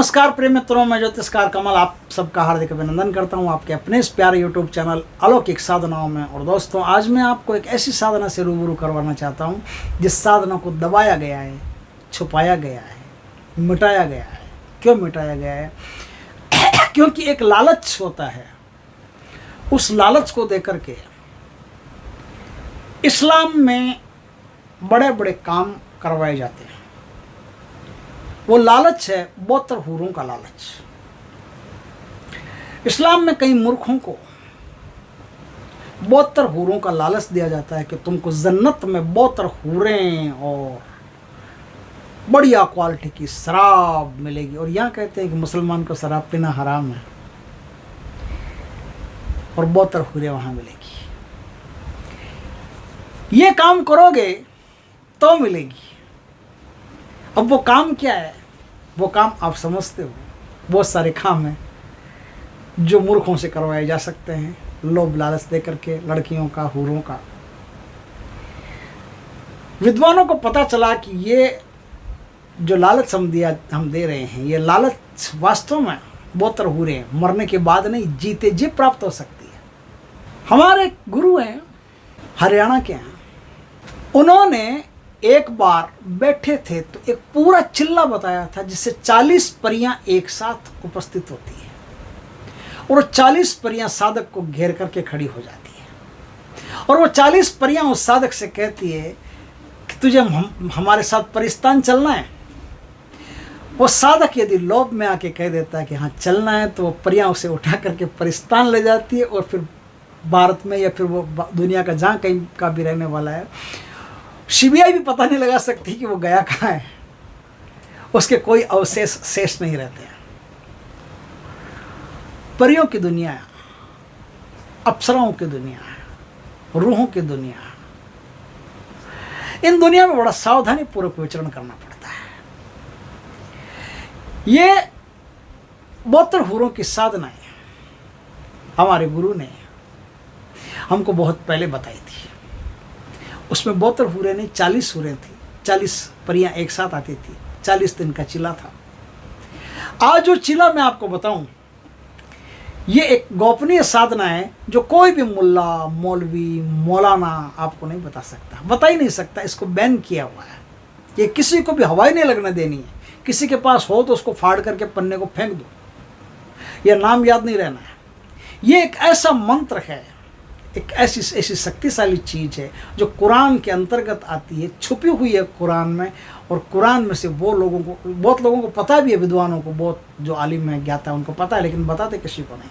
नमस्कार प्रिय मित्रों, मैं ज्योतिषकार कमल आप सबका हार्दिक अभिनंदन करता हूं आपके अपने इस प्यारे यूट्यूब चैनल अलौकिक साधनाओं में। और दोस्तों, आज मैं आपको एक ऐसी साधना से रूबरू करवाना चाहता हूं जिस साधना को दबाया गया है, छुपाया गया है, मिटाया गया है। क्यों मिटाया गया है? क्योंकि एक लालच होता है, उस लालच को देकर के इस्लाम में बड़े बड़े काम करवाए जाते हैं। वो लालच है बौतर हूरों का लालच। इस्लाम में कई मूर्खों को बौतर हूरों का लालच दिया जाता है कि तुमको जन्नत में बौतर हूरें और बढ़िया क्वालिटी की शराब मिलेगी। और यहाँ कहते हैं कि मुसलमान को शराब पीना हराम है और बौतर हूरें वहाँ मिलेगी। ये काम करोगे तो मिलेगी। अब वो काम क्या है? वो काम आप समझते हो। बहुत सारे काम हैं जो मूर्खों से करवाए जा सकते हैं, लोभ लालच दे करके, लड़कियों का, हूरों का। विद्वानों को पता चला कि ये जो लालच हम दे रहे हैं, ये लालच वास्तव में बौतर हूरें मरने के बाद नहीं, जीते जी प्राप्त हो सकती है। हमारे गुरु हैं, हरियाणा के हैं। उन्होंने एक बार बैठे थे तो एक पूरा चिल्ला बताया था जिससे 40 परियां एक साथ उपस्थित होती है और वो 40 परियां साधक को घेर करके खड़ी हो जाती है और वो 40 परियां उस साधक से कहती है कि तुझे हमारे साथ परिस्तान चलना है। वो साधक यदि लोभ में आके कह देता है कि हाँ चलना है, तो वो परियां उसे उठा करके परिस्तान ले जाती है और फिर भारत में या फिर वो दुनिया का जहाँ कहीं का भी रहने वाला है, सीबीआई भी पता नहीं लगा सकती कि वो गया कहाँ है। उसके कोई अवशेष शेष नहीं रहते हैं। परियों की दुनिया है, अप्सराओं की दुनिया है, रूहों की दुनिया है। इन दुनिया में बड़ा सावधानी पूर्वक विचरण करना पड़ता है। ये बौतर हूरों की साधनाएं हमारे गुरु ने हमको बहुत पहले बताई थी। उसमें बौतर हूरें नहीं, 40 हूरें थी। 40 परियां एक साथ आती थी। 40 दिन का चिला था। आज जो चिला मैं आपको बताऊं, ये एक गोपनीय साधना है जो कोई भी मुल्ला, मौलवी, मौलाना आपको नहीं बता सकता, बता ही नहीं सकता। इसको बैन किया हुआ है। ये किसी को भी हवाई नहीं लगने देनी है। किसी के पास हो तो उसको फाड़ करके पन्ने को फेंक दो। यह नाम याद नहीं रहना है। ये एक ऐसा मंत्र है, एक ऐसी शक्तिशाली चीज़ है जो कुरान के अंतर्गत आती है, छुपी हुई है कुरान में। और कुरान में से बहुत लोगों को पता भी है, विद्वानों को, बहुत जो आलिम है, ज्ञाता है, उनको पता है, लेकिन बताते किसी को नहीं।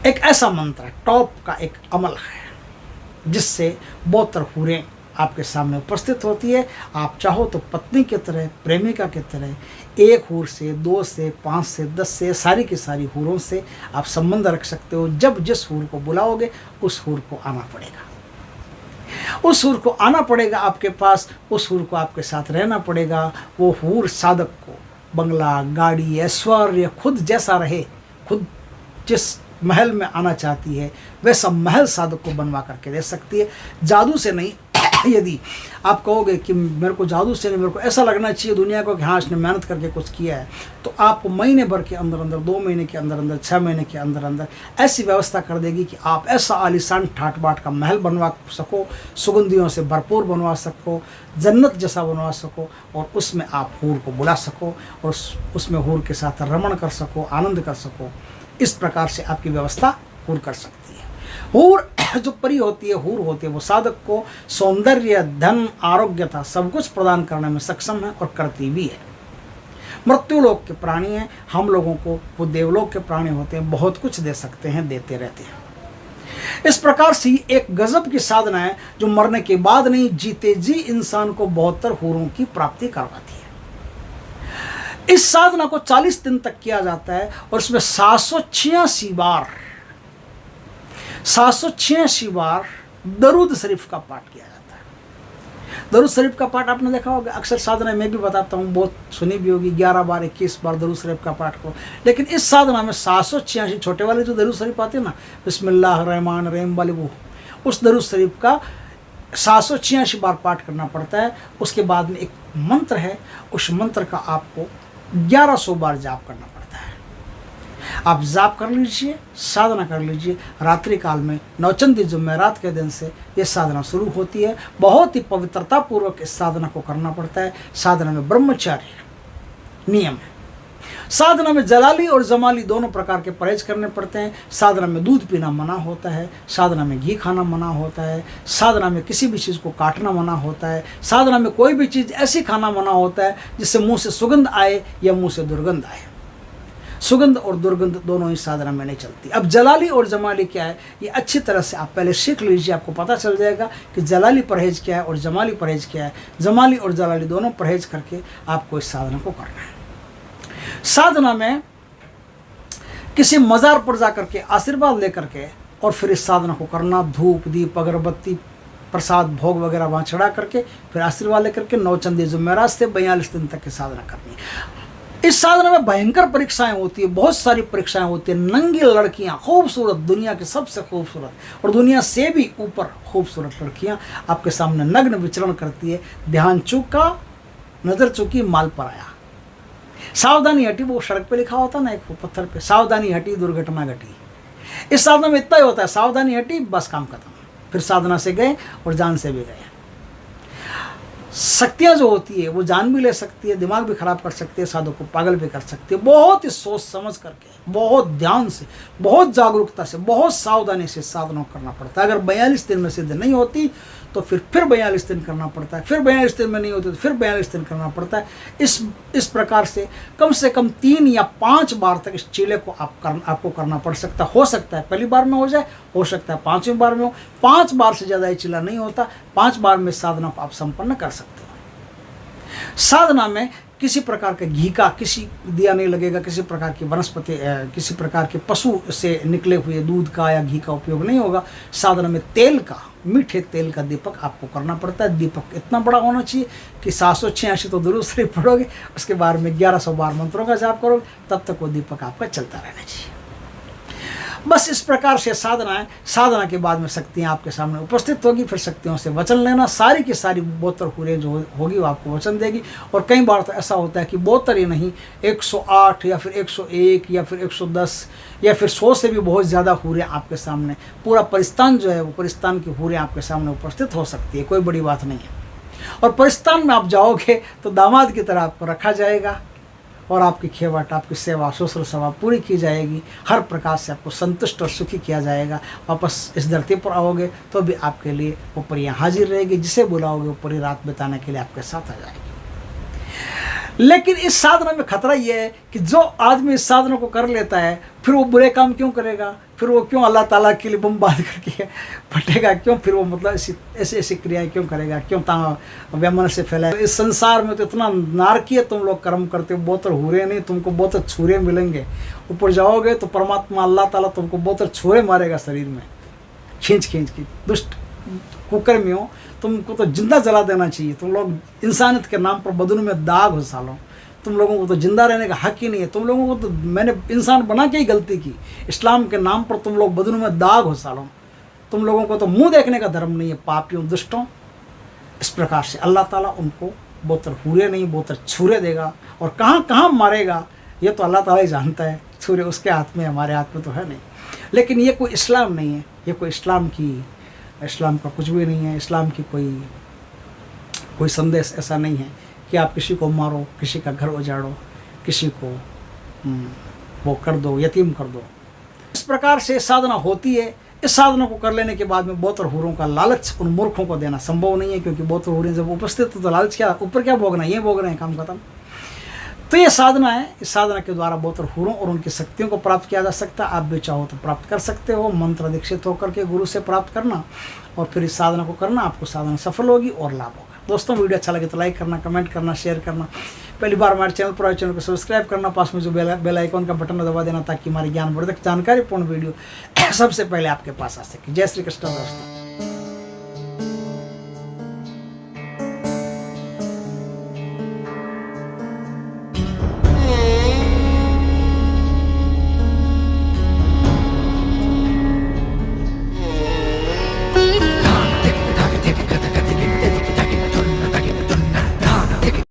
एक ऐसा मंत्र है, टॉप का एक अमल है जिससे बौतर हूरें आपके सामने उपस्थित होती है। आप चाहो तो पत्नी की तरह, प्रेमिका की तरह, एक हूर से, 2 से, 5 से, 10 से, सारी की सारी हूरों से आप संबंध रख सकते हो। जब जिस हूर को बुलाओगे उस हूर को आना पड़ेगा, उस हूर को आना पड़ेगा आपके पास, उस हूर को आपके साथ रहना पड़ेगा। वो हूर साधक को बंगला, गाड़ी, ऐश्वर्य, खुद जैसा रहे, खुद जिस महल में आना चाहती है वैसा महल साधक को बनवा करके दे सकती है, जादू से नहीं। यदि आप कहोगे कि मेरे को जादू से नहीं, मेरे को ऐसा लगना चाहिए दुनिया को कि हाँ इसने मेहनत करके कुछ किया है, तो आपको महीने भर के अंदर अंदर, 2 महीने के अंदर अंदर, 6 महीने के अंदर अंदर ऐसी व्यवस्था कर देगी कि आप ऐसा आलीशान ठाट बाट का महल बनवा सको, सुगंधियों से भरपूर बनवा सको, जन्नत जैसा बनवा सको, और उसमें आप हूर को बुला सको और उसमें हूर के साथ रमण कर सको, आनंद कर सको। इस प्रकार से आपकी व्यवस्था हूर कर सकती है। हूर जो परी होती है, हूर होती है, वो साधक को सौंदर्य, धन, आरोग्यता सब कुछ प्रदान करने में सक्षम है और करती भी है। मृत्युलोक के प्राणी हैं, हम लोगों को वो देवलोक के प्राणी होते हैं, बहुत कुछ दे सकते हैं, देते रहते हैं। इस प्रकार से एक गजब की साधना है जो मरने के बाद नहीं, जीते जी इंसान को 72 हूरों की प्राप्ति करवाती है। इस साधना को 40 दिन तक किया जाता है और उसमें 786 बार दरूद शरीफ का पाठ किया जाता है। दरूद शरीफ का पाठ आपने देखा होगा, अक्सर साधना में भी बताता हूँ, बहुत सुनी भी होगी, 11 बार 21 बार दरूद शरीफ का पाठ को। लेकिन इस साधना में 786 छोटे वाले जो दरूद शरीफ आते हैं ना, बिस्मिल्लाह रहमान रहीम वाले, वो उस दरूद शरीफ का 786 बार पाठ करना पड़ता है। उसके बाद में एक मंत्र है, उस मंत्र का आपको 1100 बार जाप करना पड़ता है। आप जाप कर लीजिए, साधना कर लीजिए। रात्रि काल में नौचंदी जुमेरात के दिन से ये साधना शुरू होती है। बहुत ही पवित्रता पूर्वक इस साधना को करना पड़ता है। साधना में ब्रह्मचार्य नियम है। साधना में जलाली और जमाली दोनों प्रकार के परहेज करने पड़ते हैं। साधना में दूध पीना मना होता है, साधना में घी खाना मना होता है, साधना में किसी भी चीज़ को काटना मना होता है, साधना में कोई भी चीज़ ऐसी खाना मना होता है जिससे मुंह से सुगंध आए या मुंह से दुर्गंध आए। सुगंध और दुर्गंध दोनों ही साधना में नहीं चलती। अब जलाली और जमाली क्या है, ये अच्छी तरह से आप पहले सीख लीजिए, आपको पता चल जाएगा कि जलाली परहेज क्या है और जमाली परहेज क्या है। जमाली और जलाली दोनों परहेज करके आपको इस साधना को करना है। साधना में किसी मज़ार पर जा करके आशीर्वाद लेकर के और फिर इस साधना को करना, धूप दीप अगरबत्ती प्रसाद भोग वगैरह वहाँ चढ़ा करके फिर आशीर्वाद लेकर के नौचंदी जुमेरात से 42 दिन तक की साधना करनी है। इस साधना में भयंकर परीक्षाएं होती है, बहुत सारी परीक्षाएं होती है। नंगी लड़कियां, खूबसूरत, दुनिया की सबसे खूबसूरत और दुनिया से भी ऊपर खूबसूरत लड़कियां आपके सामने नग्न विचरण करती है। ध्यान चूका, नजर चूकी, माल पर आया, सावधानी हटी। वो सड़क पे लिखा होता ना एक पत्थर पे, सावधानी हटी दुर्घटना घटी। इस साधना में इतना ही होता है, सावधानी हटी बस काम खत्म। फिर साधना से गए और जान से भी गए। शक्तियाँ जो होती है वो जान भी ले सकती है, दिमाग भी खराब कर सकती है, साधु को पागल भी कर सकती है। बहुत ही सोच समझ करके, बहुत ध्यान से, बहुत जागरूकता से, बहुत सावधानी से साधना करना पड़ता है। अगर 42 दिन में सिद्ध नहीं होती तो फिर 42 दिन करना पड़ता है, फिर 42 दिन में नहीं होती तो फिर 42 दिन करना पड़ता है। इस प्रकार से कम 3 या 5 बार तक इस चीले को आपको करना पड़ सकता है। हो सकता है पहली बार में हो जाए, हो सकता है 5वीं बार में हो। 5 बार से ज़्यादा ये चीला नहीं होता। 5 बार में साधना को आप संपन्न कर सकते हो। साधना में किसी प्रकार के घी का किसी दिया नहीं लगेगा, किसी प्रकार की वनस्पति, किसी प्रकार के पशु से निकले हुए दूध का या घी का उपयोग नहीं होगा। साधना में तेल का, मीठे तेल का दीपक आपको करना पड़ता है। दीपक इतना बड़ा होना चाहिए कि 786 तो दुरूद शरीफ पढ़ोगे, उसके बाद में 1100 बार मंत्रों का जाप करोगे, तब तक वो दीपक आपका चलता रहना चाहिए। बस इस प्रकार से साधना है। साधना के बाद में शक्तियाँ आपके सामने उपस्थित होगी। फिर शक्तियों से वचन लेना, सारी की सारी बोतर हुरे जो होगी वो आपको वचन देगी। और कई बार तो ऐसा होता है कि बोतर ही नहीं, 108 या फिर 101 या फिर 110 या फिर 100 से भी बहुत ज़्यादा हुरे आपके सामने, पूरा परिस्तान जो है वो परिस्तान की हुरे आपके सामने उपस्थित हो सकती है। कोई बड़ी बात नहीं है। और परिस्तान में आप जाओगे तो दामाद की तरह आपको रखा जाएगा और आपकी खेवट, आपकी सेवा, शुश्रूषा सेवा पूरी की जाएगी। हर प्रकार से आपको संतुष्ट और सुखी किया जाएगा। वापस इस धरती पर आओगे तो भी आपके लिए वो परियाँ हाजिर रहेगी। जिसे बुलाओगे वो परी रात बिताने के लिए आपके साथ आ जाएगी। लेकिन इस साधना में खतरा ये है कि जो आदमी इस साधना को कर लेता है फिर वो बुरे काम क्यों करेगा, फिर वो क्यों अल्लाह ताला के लिए बम बांध करके फटेगा, क्यों फिर वो मतलब ऐसी क्रियाएं क्यों करेगा, क्यों वैमन से फैलाए। इस संसार में तो इतना नारकीय तुम लोग कर्म करते हो, बहुत हुरे नहीं, तुमको बहुत छुरे मिलेंगे। ऊपर जाओगे तो परमात्मा अल्लाह ताला तुमको बहुत छुरे मारेगा शरीर में, खींच के। दुष्ट कुकर्मी हो, तुमको तो जिंदा जला देना चाहिए। तुम लोग इंसानियत के नाम पर बदन में दाग घुसा लो। तुम लोगों को तो जिंदा रहने का हक ही नहीं है। तुम लोगों को तो मैंने इंसान बना के ही गलती की। इस्लाम के नाम पर तुम लोग बदन में दाग घुसा लो। तुम लोगों को तो मुंह देखने का धर्म नहीं है, पापियों, दुष्टों। इस प्रकार से अल्लाह ताला उनको बोतर हुरे नहीं, बोतर छुरे देगा। और कहाँ कहाँ मारेगा ये तो अल्लाह ताला ही जानता है। छुरे उसके हाथ में, हमारे हाथ में तो है नहीं। लेकिन ये कोई इस्लाम नहीं है, ये कोई इस्लाम का कुछ भी नहीं है। इस्लाम की कोई संदेश ऐसा नहीं है कि आप किसी को मारो, किसी का घर उजाड़ो, किसी को वो कर दो, यतीम कर दो। इस प्रकार से साधना होती है। इस साधना को कर लेने के बाद में बोतर हुरों का लालच उन मूर्खों को देना संभव नहीं है, क्योंकि बोतर हुरें जब उपस्थित तो लालच क्या, ऊपर क्या भोगना, ये भोग रहे हैं, काम खत्म। तो ये साधना है। इस साधना के द्वारा बोतर हुरों और उनकी शक्तियों को प्राप्त किया जा सकता है। आप भी चाहो तो प्राप्त कर सकते हो। मंत्र दीक्षित होकर के गुरु से प्राप्त करना और फिर इस साधना को करना, आपको साधना सफल होगी और लाभ होगा। दोस्तों, वीडियो अच्छा लगे तो लाइक करना, कमेंट करना, शेयर करना। पहली बार हमारे चैनल पर आए, चैनल को सब्सक्राइब करना, पास में जो बेल आइकॉन का बटन दबा देना, ताकि हमारी ज्ञानवर्धक जानकारीपूर्ण वीडियो सबसे पहले आपके पास आ सके। जय श्री कृष्ण दोस्तों।